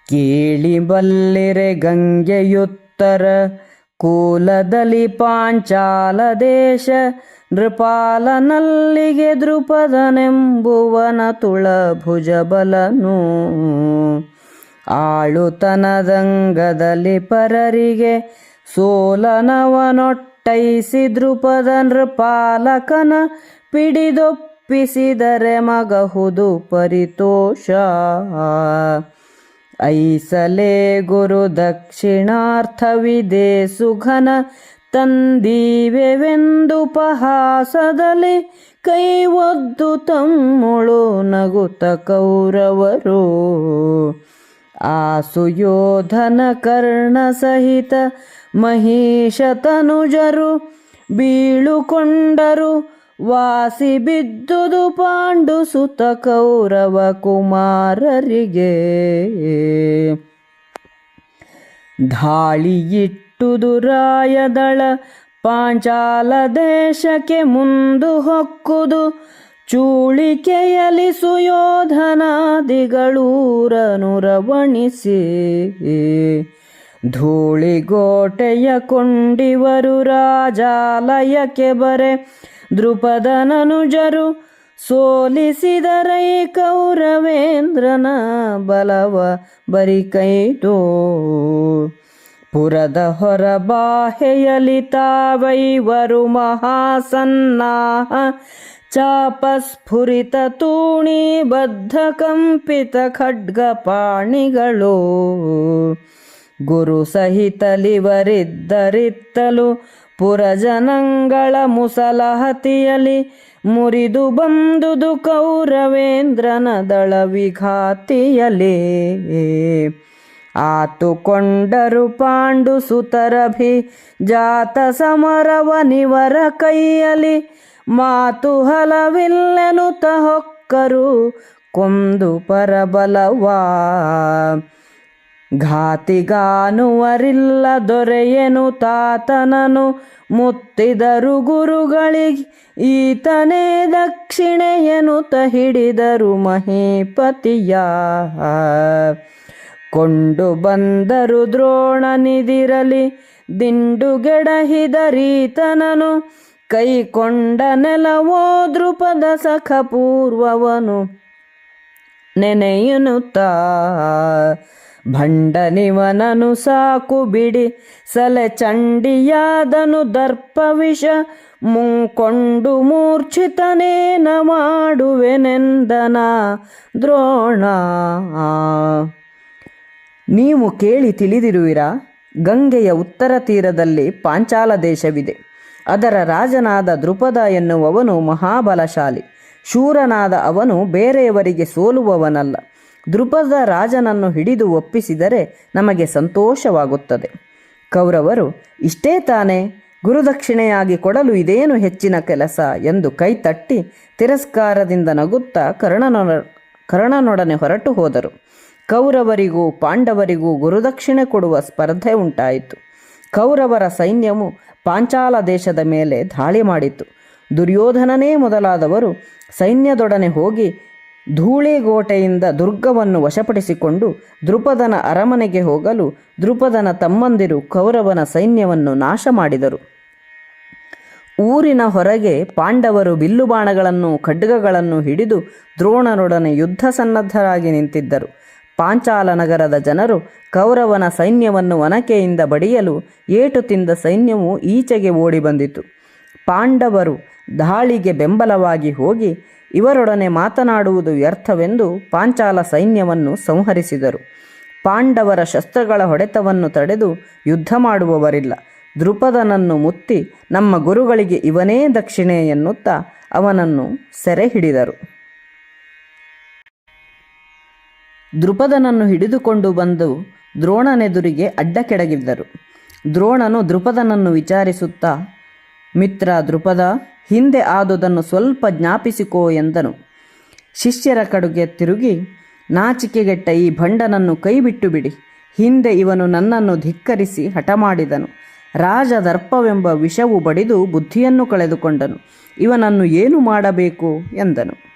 ಕೇಳಿ ಬಲ್ಲಿರೆ ಗಂಗೆಯುತ್ತರ ಕೂಲದಲ್ಲಿ ಪಾಂಚಾಲ ದೇಶ ನೃಪಾಲನಲ್ಲಿಗೆ ದೃಪದನೆಂಬುವನ ತುಳಭುಜಬಲನು ಆಳುತನದಂಗದಲ್ಲಿ ಪರರಿಗೆ ಸೋಲನವನೊಟ್ಟೈಸಿ ದೃಪದ ನೃಪಾಲಕನ ಪಿಡಿದೊಪ್ಪಿಸಿದರೆ ಮಗಹುದು ಪರಿತೋಷ ಐಸಲೇ ಗುರು ದಕ್ಷಿಣಾರ್ಥವಿದೆ ಸುಘನ ತಂದೀವೆವೆಂದುಪಹಾಸದಲ್ಲಿ ಕೈ ಒದ್ದು ತಮ್ಮೊಳು ನಗುತ ಕೌರವರು ಆ ಸುಯೋಧನ ಕರ್ಣ ಸಹಿತ ಮಹಿಷ ತನುಜರು ಬೀಳುಕೊಂಡರು ವಾಸಿ ಬಿದ್ದುದು ಪಾಂಡು ಸುತ ಕೌರವ ಕುಮಾರರಿಗೆ ಧಾಳಿಯಿಟ್ಟುದು ರಾಯದಳ ಪಾಂಚಾಲ ದೇಶಕ್ಕೆ ಮುಂದು ಹೊಕ್ಕುದು ಚೂಳಿಕೆಯಲಿ ಸುಯೋಧನಾದಿಗಳೂರನು ರವಣಿಸಿ ಧೂಳಿಗೋಟೆಯ ಕೊಂಡಿವರು ರಾಜಾಲಯಕ್ಕೆ ಬರೆ ದೃಪದನನುಜರು ಸೋಲಿಸಿದರೈ ಕೌರವೇಂದ್ರನ ಬಲವ ಬರಿಕೈದು ಪುರದ ಹೊರಬಾಹೆಯಲಿ ತಾವೈವರು ಮಹಾಸನ್ನಾಹ ಚಾಪಸ್ಫುರಿತ ತೂಣಿ ಬದ್ಧ ಕಂಪಿತ ಖಡ್ಗ ಪಾಣಿಗಳು ಗುರು ಸಹಿತಲಿವರಿದ್ದರಿತ್ತಲು ಪುರಜನಂಗಳ ಮುಸಲಹತಿಯಲಿ ಮುರಿದು ಬಂದುದು ಕೌರವೇಂದ್ರನ ದಳವಿಘಾತಿಯಲೇ ಆತುಕೊಂಡರು ಪಾಂಡು ಸುತರಭಿ ಜಾತ ಸಮರವನಿವರ ಕೈಯಲಿ ಮಾತು ಹಲವಿಲ್ಲೆನುತ ಹೊಕ್ಕರು ಕೊಂದು ಪರಬಲವಾ ಘಾತಿಗಾನುವರಿಲ್ಲ ದೊರೆಯನು ತಾತನನು ಮುತ್ತಿದರು ಗುರುಗಳಿಗೆ ಈತನೇ ದಕ್ಷಿಣೆಯನುತ ಹಿಡಿದರು ಮಹೀಪತಿಯ ಕೊಂಡು ಬಂದರು ದ್ರೋಣನಿದಿರಲಿ ದಿಂಡುಗೆಡಹಿದರೀತನನು ಕೈಕೊಂಡ ನೆಲವೋ ದೃಪದ ಸಖ ಪೂರ್ವವನು ನೆನೆಯನುತ್ತ ಭಂಡನಿವನನು ಸಾಕು ಬಿಡಿ ಸಲೆ ಚಂಡಿಯಾದನು ದರ್ಪವಿಷ ಮುಂಕೊಂಡು ಮೂರ್ಛಿತನೇನ ಮಾಡುವೆನೆಂದನ ದ್ರೋಣ. ನೀವು ಕೇಳಿ ತಿಳಿದಿರುವಿರಾ, ಗಂಗೆಯ ಉತ್ತರ ತೀರದಲ್ಲಿ ಪಾಂಚಾಲ ದೇಶವಿದೆ. ಅದರ ರಾಜನಾದ ದೃಪದ ಎನ್ನುವವನು ಮಹಾಬಲಶಾಲಿ. ಶೂರನಾದ ಅವನು ಬೇರೆಯವರಿಗೆ ಸೋಲುವವನಲ್ಲ. ದೃಪದ ರಾಜನನ್ನು ಹಿಡಿದು ಒಪ್ಪಿಸಿದರೆ ನಮಗೆ ಸಂತೋಷವಾಗುತ್ತದೆ. ಕೌರವರು, ಇಷ್ಟೇ ತಾನೇ, ಗುರುದಕ್ಷಿಣೆಯಾಗಿ ಕೊಡಲು ಇದೇನು ಹೆಚ್ಚಿನ ಕೆಲಸ ಎಂದು ಕೈ ತಟ್ಟಿ ತಿರಸ್ಕಾರದಿಂದ ನಗುತ್ತಾ ಕರ್ಣನೊಡನೆ ಹೊರಟು ಹೋದರು. ಕೌರವರಿಗೂ ಪಾಂಡವರಿಗೂ ಗುರುದಕ್ಷಿಣೆ ಕೊಡುವ ಸ್ಪರ್ಧೆ ಉಂಟಾಯಿತು. ಕೌರವರ ಸೈನ್ಯವು ಪಾಂಚಾಲ ದೇಶದ ಮೇಲೆ ದಾಳಿ ಮಾಡಿತು. ದುರ್ಯೋಧನನೇ ಮೊದಲಾದವರು ಸೈನ್ಯದೊಡನೆ ಹೋಗಿ ಧೂಳಿಗೋಟೆಯಿಂದ ದುರ್ಗವನ್ನು ವಶಪಡಿಸಿಕೊಂಡು ದೃಪದನ ಅರಮನೆಗೆ ಹೋಗಲು ದೃಪದನ ತಮ್ಮಂದಿರು ಕೌರವನ ಸೈನ್ಯವನ್ನು ನಾಶ ಮಾಡಿದರು. ಊರಿನ ಹೊರಗೆ ಪಾಂಡವರು ಬಿಲ್ಲುಬಾಣಗಳನ್ನು ಖಡ್ಗಗಳನ್ನು ಹಿಡಿದು ದ್ರೋಣನೊಡನೆ ಯುದ್ಧ ಸನ್ನದ್ಧರಾಗಿ ನಿಂತಿದ್ದರು. ಪಾಂಚಾಲ ನಗರದ ಜನರು ಕೌರವನ ಸೈನ್ಯವನ್ನು ಒನಕೆಯಿಂದ ಬಡಿಯಲು ಏಟು ತಿಂದ ಸೈನ್ಯವು ಈಚೆಗೆ ಓಡಿ ಬಂದಿತು. ಪಾಂಡವರು ದಾಳಿಗೆ ಬೆಂಬಲವಾಗಿ ಹೋಗಿ ಇವರೊಡನೆ ಮಾತನಾಡುವುದು ವ್ಯರ್ಥವೆಂದು ಪಾಂಚಾಲ ಸೈನ್ಯವನ್ನು ಸಂಹರಿಸಿದರು. ಪಾಂಡವರ ಶಸ್ತ್ರಗಳ ಹೊಡೆತವನ್ನು ತಡೆದು ಯುದ್ಧ ಮಾಡುವವರಿಲ್ಲ. ದೃಪದನನ್ನು ಮುತ್ತಿ ನಮ್ಮ ಗುರುಗಳಿಗೆ ಇವನೇ ದಕ್ಷಿಣೆ ಎನ್ನುತ್ತಾ ಅವನನ್ನು ಸೆರೆ ಹಿಡಿದರು. ದೃಪದನನ್ನು ಹಿಡಿದುಕೊಂಡು ಬಂದು ದ್ರೋಣನೆದುರಿಗೆ ಅಡ್ಡಕೆಡಗಿದ್ದರು. ದ್ರೋಣನು ದೃಪದನನ್ನು ವಿಚಾರಿಸುತ್ತಾ, ಮಿತ್ರ ದೃಪದ, ಹಿಂದೆ ಆದುದನ್ನು ಸ್ವಲ್ಪ ಜ್ಞಾಪಿಸಿಕೋ ಎಂದನು. ಶಿಷ್ಯರ ಕಡೆಗೆ ತಿರುಗಿ, ನಾಚಿಕೆಗೆಟ್ಟ ಈ ಭಂಡನನ್ನು ಕೈಬಿಟ್ಟು ಬಿಡಿ. ಹಿಂದೆ ಇವನು ನನ್ನನ್ನು ಧಿಕ್ಕರಿಸಿ ಹಠ ಮಾಡಿದನು. ರಾಜದರ್ಪವೆಂಬ ವಿಷವು ಬಡಿದು ಬುದ್ಧಿಯನ್ನು ಕಳೆದುಕೊಂಡನು. ಇವನನ್ನು ಏನು ಮಾಡಬೇಕು ಎಂದನು.